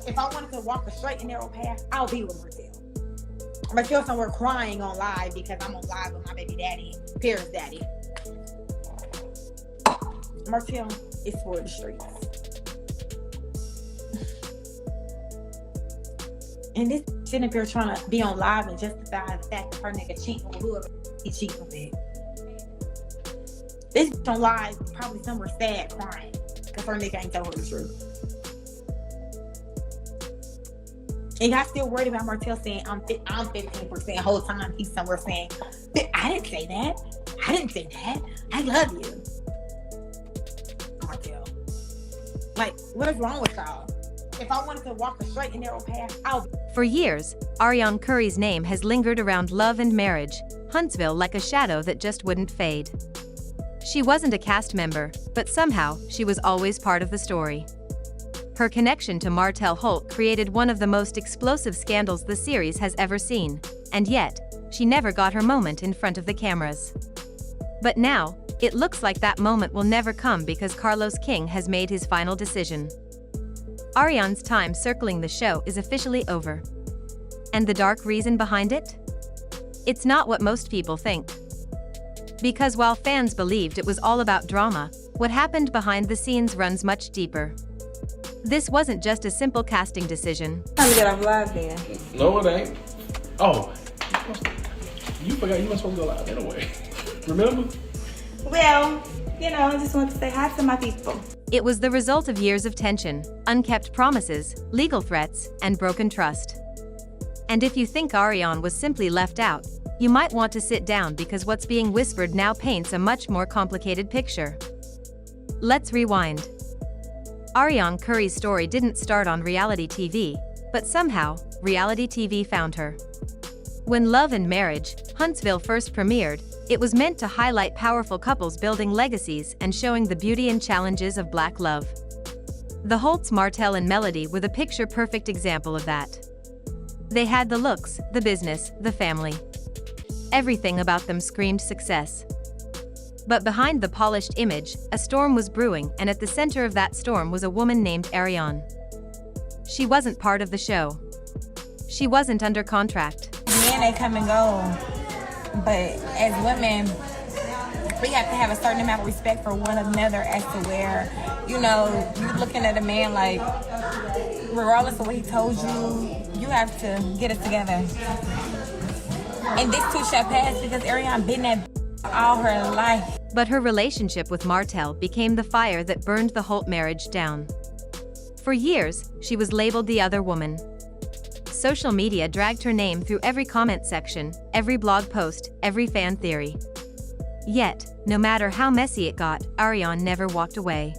If I wanted to walk a straight and narrow path, I'll be with Martell. Martell somewhere crying on live because I'm on live with my baby daddy, Paris daddy. Martell is for the streets. And this sitting up here trying to be on live and justify the fact that her nigga cheating with whoever he cheating with. This on live is probably somewhere sad crying because her nigga ain't told her the truth. And y'all still worried about Martell saying I'm 15% the whole time he's somewhere saying, I didn't say that. I didn't say that. I love you. Martell. Like, what is wrong with y'all? If I wanted to walk a straight and narrow path, For years, Arionne Curry's name has lingered around Love and Marriage, Huntsville like a shadow that just wouldn't fade. She wasn't a cast member, but somehow, she was always part of the story. Her connection to Martell Holt created one of the most explosive scandals the series has ever seen, and yet, she never got her moment in front of the cameras. But now, it looks like that moment will never come because Carlos King has made his final decision. Arionne's time circling the show is officially over. And the dark reason behind it? It's not what most people think. Because while fans believed it was all about drama, what happened behind the scenes runs much deeper. This wasn't just a simple casting decision. Time to get off live then. No, it ain't. Oh, you forgot you were supposed to go live anyway. Remember? Well, I just want to say hi to my people. It was the result of years of tension, unkept promises, legal threats, and broken trust. And if you think Arion was simply left out, you might want to sit down because what's being whispered now paints a much more complicated picture. Let's rewind. Arionne Curry's story didn't start on reality TV, but somehow, reality TV found her. When Love and Marriage, Huntsville first premiered, it was meant to highlight powerful couples building legacies and showing the beauty and challenges of Black love. The Holts, Martell and Melody were the picture-perfect example of that. They had the looks, the business, the family. Everything about them screamed success. But behind the polished image, a storm was brewing, and at the center of that storm was a woman named Arion. She wasn't part of the show. She wasn't under contract. Men, they come and go. But as women, we have to have a certain amount of respect for one another as to where, you're looking at a man like, regardless of what he told you, you have to get it together. And this too shall pass because Arion been that all her life. But her relationship with Martell became the fire that burned the Holt marriage down. For years, she was labeled the other woman. Social media dragged her name through every comment section, every blog post, every fan theory. Yet, no matter how messy it got, Arion never walked away.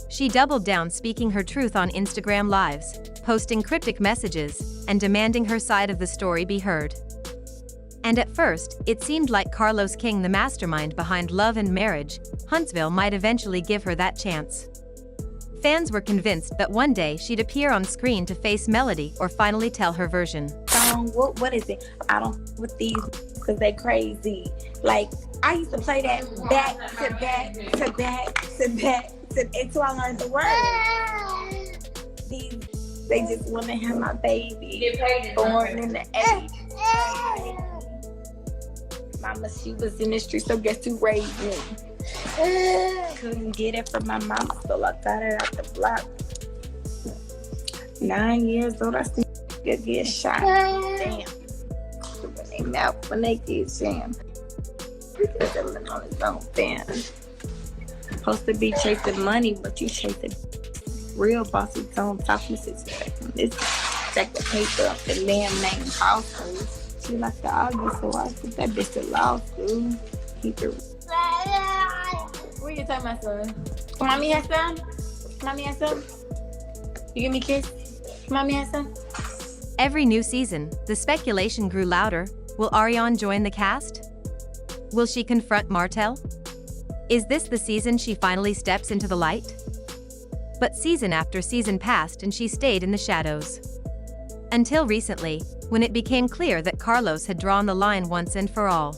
She doubled down, speaking her truth on Instagram Lives, posting cryptic messages, and demanding her side of the story be heard. And at first, it seemed like Carlos King, the mastermind behind Love and Marriage, Huntsville, might eventually give her that chance. Fans were convinced that one day she'd appear on screen to face Melody or finally tell her version. What is it? I don't with these because they crazy. Like, I used to play that back to back to back to back until I learned the word. They just want to have my baby born in the 80s. Mama, she was in the street, so guess who raised me? Couldn't get it from my mama, so I got it out the block. 9 years old, I see get shot. Damn. When they mouth, when they get jammed. Because they're living on his own fan. Supposed to be chasing money, but you chasing real bosses on top of this. This stack of paper up the damn name household. She like to argue, so I put that bitch to law school. Keep it. What you talking about, son? Mommy has some? Mommy has some? You give me a kiss? Mommy has some? Every new season, the speculation grew louder. Will Arion join the cast? Will she confront Martell? Is this the season she finally steps into the light? But season after season passed and she stayed in the shadows. Until recently, when it became clear that Carlos had drawn the line once and for all.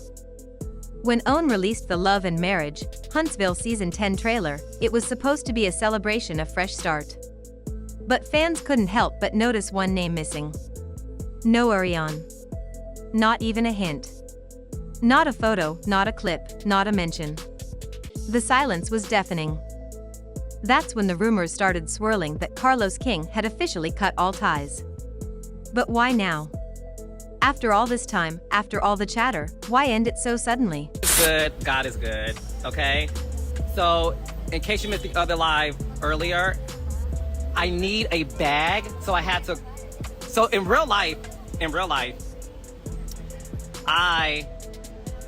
When OWN released the Love and Marriage, Huntsville Season 10 trailer, it was supposed to be a celebration of fresh start. But fans couldn't help but notice one name missing. No Arion. Not even a hint. Not a photo, not a clip, not a mention. The silence was deafening. That's when the rumors started swirling that Carlos King had officially cut all ties. But why now? After all this time, after all the chatter, why end it so suddenly? It's good, God is good, okay? So, in case you missed the other live earlier, I need a bag, so I had to, so in real life, I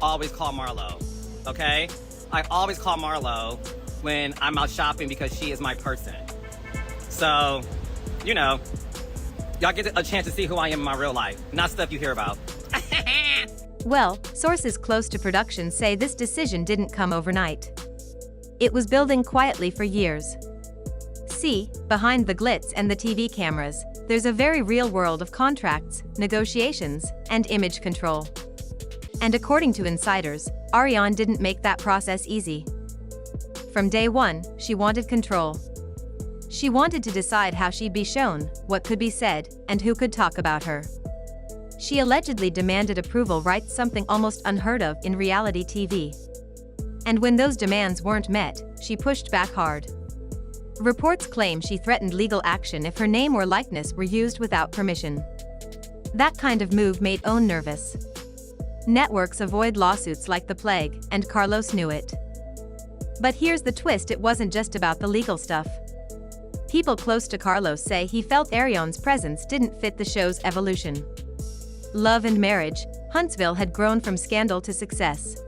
always call Marlo, okay? I always call Marlo when I'm out shopping because she is my person. So, you know, y'all get a chance to see who I am in my real life, not stuff you hear about. Well, sources close to production say this decision didn't come overnight. It was building quietly for years. See, behind the glitz and the TV cameras, there's a very real world of contracts, negotiations, and image control. And according to insiders, Arion didn't make that process easy. From day one, she wanted control. She wanted to decide how she'd be shown, what could be said, and who could talk about her. She allegedly demanded approval rights, something almost unheard of in reality TV. And when those demands weren't met, she pushed back hard. Reports claim she threatened legal action if her name or likeness were used without permission. That kind of move made OWN nervous. Networks avoid lawsuits like the plague, and Carlos knew it. But here's the twist: it wasn't just about the legal stuff. People close to Carlos say he felt Arionne's presence didn't fit the show's evolution. Love and Marriage, Huntsville had grown from scandal to success.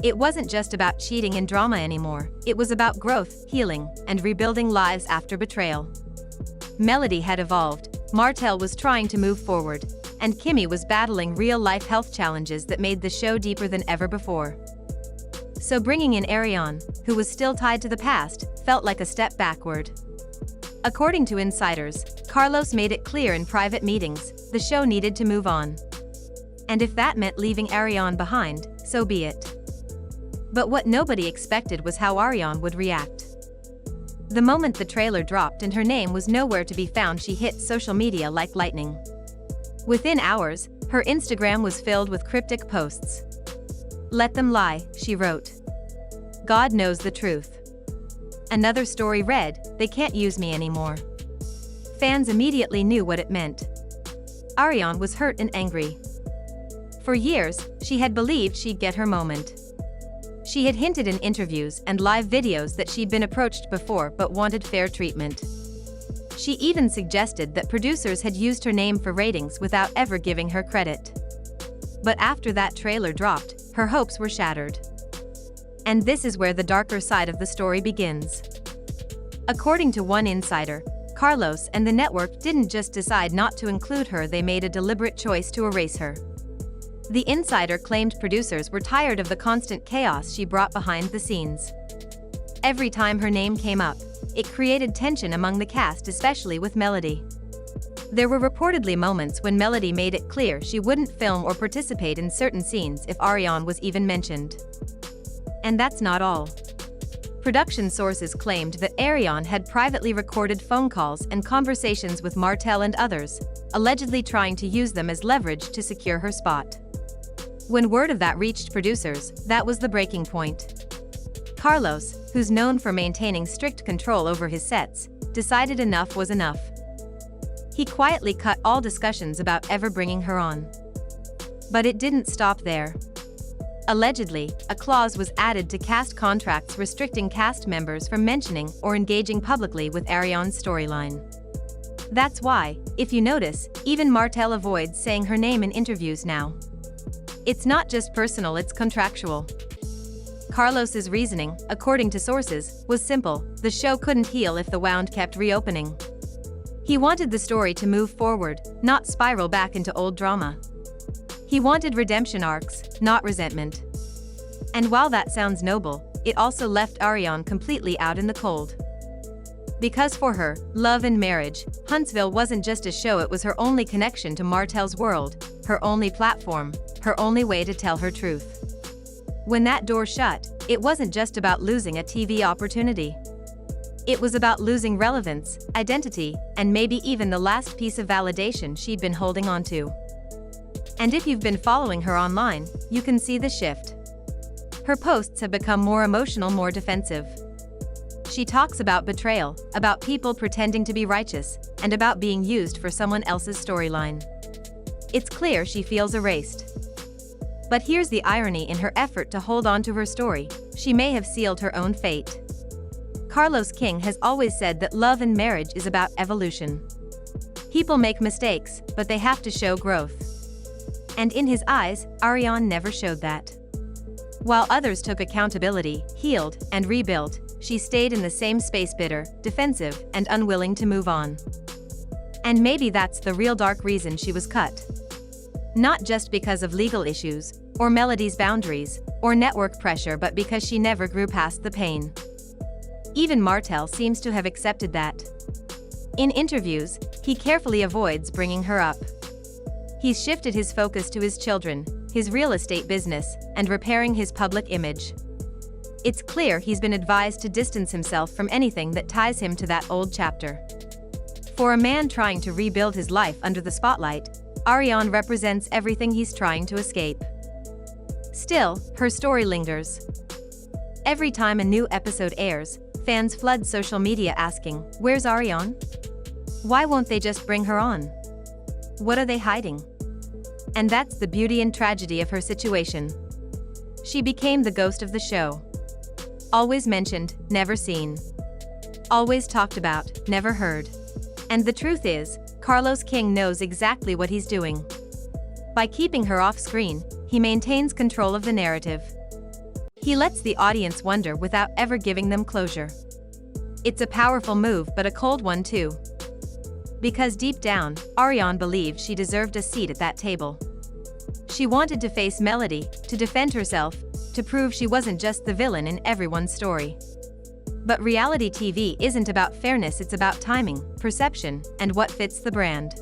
It wasn't just about cheating and drama anymore, it was about growth, healing, and rebuilding lives after betrayal. Melody had evolved, Martell was trying to move forward, and Kimmy was battling real-life health challenges that made the show deeper than ever before. So bringing in Arion, who was still tied to the past, felt like a step backward. According to insiders, Carlos made it clear in private meetings, the show needed to move on. And if that meant leaving Arion behind, so be it. But what nobody expected was how Arion would react. The moment the trailer dropped and her name was nowhere to be found, she hit social media like lightning. Within hours, her Instagram was filled with cryptic posts. "Let them lie," she wrote. "God knows the truth." Another story read, "They can't use me anymore." Fans immediately knew what it meant. Arion was hurt and angry. For years, she had believed she'd get her moment. She had hinted in interviews and live videos that she'd been approached before but wanted fair treatment. She even suggested that producers had used her name for ratings without ever giving her credit. But after that trailer dropped, her hopes were shattered. And this is where the darker side of the story begins. According to one insider, Carlos and the network didn't just decide not to include her, they made a deliberate choice to erase her. The insider claimed producers were tired of the constant chaos she brought behind the scenes. Every time her name came up, it created tension among the cast, especially with Melody. There were reportedly moments when Melody made it clear she wouldn't film or participate in certain scenes if Arion was even mentioned. And that's not all. Production sources claimed that Arion had privately recorded phone calls and conversations with Martell and others, allegedly trying to use them as leverage to secure her spot. When word of that reached producers, that was the breaking point. Carlos, who's known for maintaining strict control over his sets, decided enough was enough. He quietly cut all discussions about ever bringing her on. But it didn't stop there. Allegedly, a clause was added to cast contracts restricting cast members from mentioning or engaging publicly with Arionne's storyline. That's why, if you notice, even Martell avoids saying her name in interviews now. It's not just personal, it's contractual. Carlos's reasoning, according to sources, was simple: the show couldn't heal if the wound kept reopening. He wanted the story to move forward, not spiral back into old drama. He wanted redemption arcs, not resentment. And while that sounds noble, it also left Arion completely out in the cold. Because for her, Love and Marriage, Huntsville wasn't just a show, it was her only connection to Martell's world, her only platform, her only way to tell her truth. When that door shut, it wasn't just about losing a TV opportunity. It was about losing relevance, identity, and maybe even the last piece of validation she'd been holding on to. And if you've been following her online, you can see the shift. Her posts have become more emotional, more defensive. She talks about betrayal, about people pretending to be righteous, and about being used for someone else's storyline. It's clear she feels erased. But here's the irony: in her effort to hold on to her story, she may have sealed her own fate. Carlos King has always said that love and marriage is about evolution. People make mistakes, but they have to show growth. And in his eyes, Arion never showed that. While others took accountability, healed, and rebuilt, she stayed in the same space, bitter, defensive, and unwilling to move on. And maybe that's the real dark reason she was cut. Not just because of legal issues, or Melody's boundaries, or network pressure, but because she never grew past the pain. Even Martel seems to have accepted that. In interviews, he carefully avoids bringing her up. He's shifted his focus to his children, his real estate business, and repairing his public image. It's clear he's been advised to distance himself from anything that ties him to that old chapter. For a man trying to rebuild his life under the spotlight, Arion represents everything he's trying to escape. Still, her story lingers. Every time a new episode airs, fans flood social media asking, "Where's Arion? Why won't they just bring her on? What are they hiding?" And that's the beauty and tragedy of her situation. She became the ghost of the show. Always mentioned, never seen. Always talked about, never heard. And the truth is, Carlos King knows exactly what he's doing. By keeping her off screen, he maintains control of the narrative. He lets the audience wonder without ever giving them closure. It's a powerful move, but a cold one too. Because deep down, Arion believed she deserved a seat at that table. She wanted to face Melody, to defend herself, to prove she wasn't just the villain in everyone's story. But reality TV isn't about fairness, it's about timing, perception, and what fits the brand.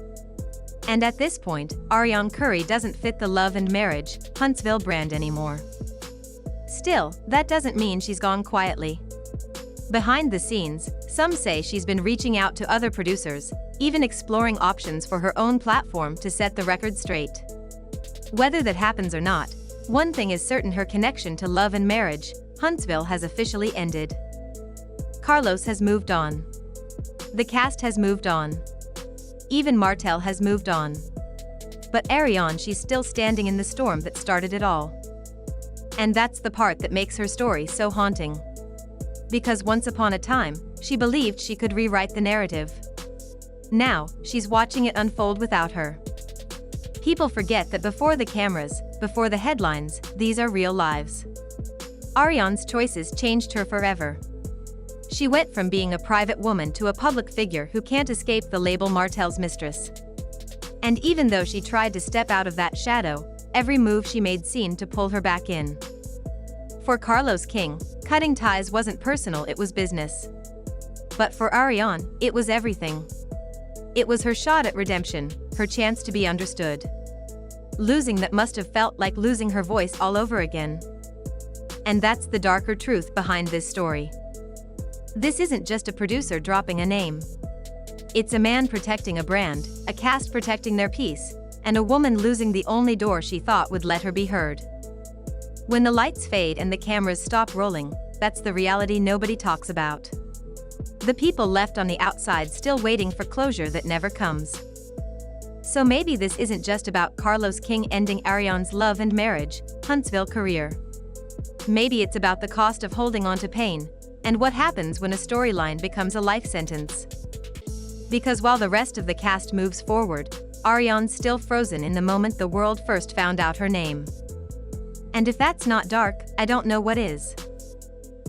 And at this point, Arionne Curry doesn't fit the love and marriage, Huntsville brand anymore. Still, that doesn't mean she's gone quietly. Behind the scenes, some say she's been reaching out to other producers, even exploring options for her own platform to set the record straight. Whether that happens or not, one thing is certain: her connection to love and marriage, Huntsville, has officially ended. Carlos has moved on. The cast has moved on. Even Martel has moved on. But Arion, she's still standing in the storm that started it all. And that's the part that makes her story so haunting. Because once upon a time, she believed she could rewrite the narrative. Now, she's watching it unfold without her. People forget that before the cameras, before the headlines, these are real lives. Arionne's choices changed her forever. She went from being a private woman to a public figure who can't escape the label Martel's mistress. And even though she tried to step out of that shadow, every move she made seemed to pull her back in. For Carlos King, cutting ties wasn't personal, it was business. But for Arion, it was everything. It was her shot at redemption, her chance to be understood. Losing that must have felt like losing her voice all over again. And that's the darker truth behind this story. This isn't just a producer dropping a name. It's a man protecting a brand, a cast protecting their peace, and a woman losing the only door she thought would let her be heard. When the lights fade and the cameras stop rolling, that's the reality nobody talks about. The people left on the outside still waiting for closure that never comes. So maybe this isn't just about Carlos King ending Arionne's love and marriage, Huntsville career. Maybe it's about the cost of holding on to pain, and what happens when a storyline becomes a life sentence. Because while the rest of the cast moves forward, Arionne's still frozen in the moment the world first found out her name. And if that's not dark, I don't know what is.